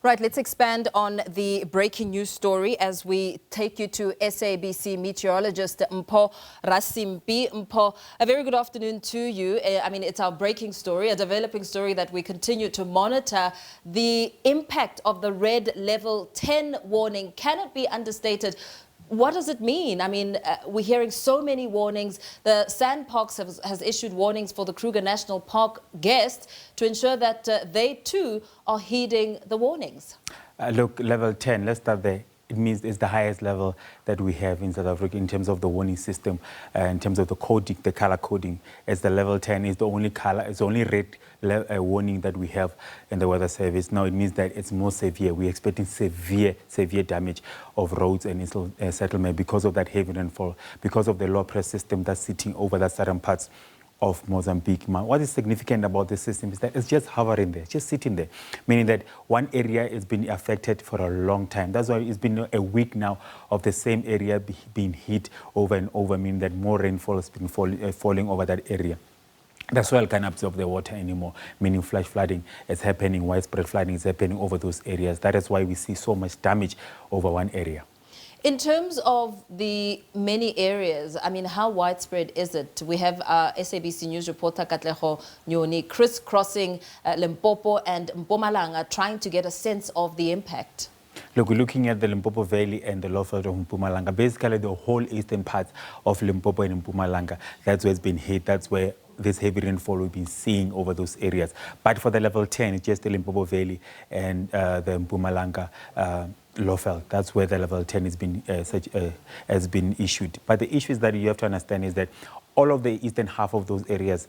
Right, let's expand on the breaking news story as we take you to SABC meteorologist Mpho Rasimpi. Mpho, a very good afternoon to you. It's our breaking story, a developing story that we continue to monitor. The impact of the red level 10 warning cannot be understated. What does it mean? We're hearing so many warnings. The Sandparks has issued warnings for the Kruger National Park guests to ensure that they too are heeding the warnings. Look, level 10, let's start there. It means it's the highest level that we have in South Africa in terms of the warning system, in terms of the coding, the color coding. It's the level 10, it's the only color, it's the only red warning that we have in the weather service. Now it means that it's more severe. We're expecting severe damage of roads and settlement because of that heavy rainfall, because of the low pressure system that's sitting over the southern parts of Mozambique. What is significant about this system is that it's just hovering there, just sitting there, meaning that one area has been affected for a long time. That's why it's been a week now of the same area being hit over and over, meaning that more rainfall has been falling over that area. The soil can't absorb the water anymore, meaning flash flooding is happening, widespread flooding is happening over those areas. That is why we see so much damage over one area. In terms of the many areas, how widespread is it? We have SABC News reporter Katleho Nyoni crisscrossing Limpopo and Mpumalanga trying to get a sense of the impact. Look, we're looking at the Limpopo Valley and the lowveld of Mpumalanga. Basically, the whole eastern part of Limpopo and Mpumalanga, that's where it's been hit. That's where this heavy rainfall we've been seeing over those areas. But for the level 10, it's just the Limpopo Valley and the Mpumalanga lowveld. That's where the level 10 has been issued. But the issue is that you have to understand is that all of the eastern half of those areas,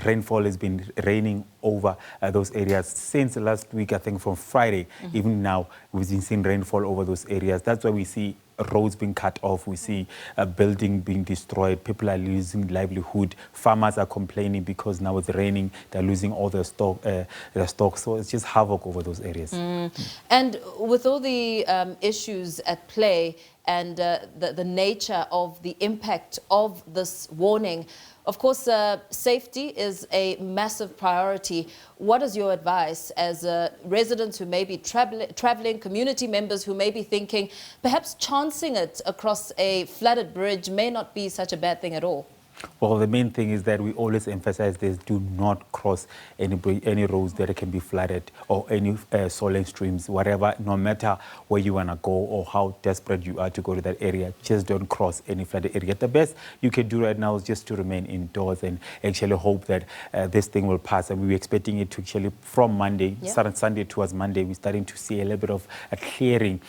rainfall has been raining over those areas since last week. I think from Friday, even now, we've been seeing rainfall over those areas. That's why we see roads being cut off. We see a building being destroyed. People are losing livelihood. Farmers are complaining because now it's raining. They're losing all their stock. So it's just havoc over those areas. And with all the issues at play and the nature of the impact of this warning, of course, safety is a massive priority. What is your advice as residents who may be traveling, community members who may be thinking perhaps chancing it across a flooded bridge may not be such a bad thing at all? Well, the main thing is that we always emphasize this: do not cross any roads that can be flooded or any soil streams, whatever, no matter where you want to go or how desperate you are to go to that area, just don't cross any flooded area. The best you can do right now is just to remain indoors and actually hope that this thing will pass. And we're expecting it to actually, from Monday, starting Sunday towards Monday, we're starting to see a little bit of a clearing,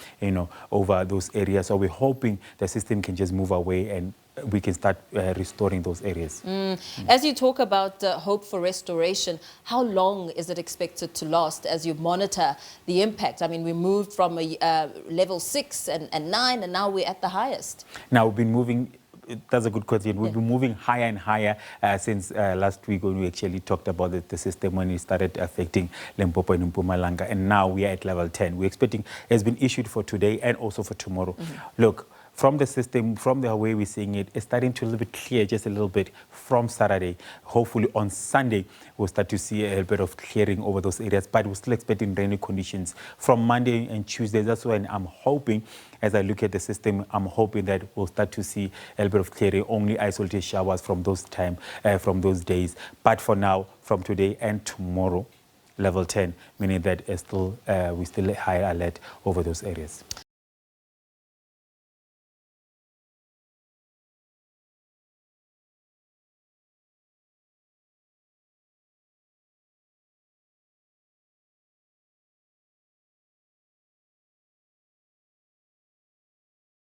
over those areas. So we're hoping the system can just move away and we can start restoring those areas. As you talk about hope for restoration, how long is it expected to last as you monitor the impact? We moved from a level 6 and 9, and now we're at the highest. Now we've been moving. That's a good question. We've been moving higher and higher since last week when we actually talked about the system when it started affecting Limpopo and Mpumalanga. And now we are at level 10. We're expecting it's been issued for today and also for tomorrow. Look, from the system, from the way we're seeing it, it's starting to a little bit clear, just a little bit from Saturday. Hopefully on Sunday, we'll start to see a bit of clearing over those areas, but we're still expecting rainy conditions from Monday and Tuesday. That's when I'm hoping, as I look at the system, I'm hoping that we'll start to see a little bit of clearing, only isolated showers from those days. But for now, from today and tomorrow, level 10, meaning that we're still high alert over those areas.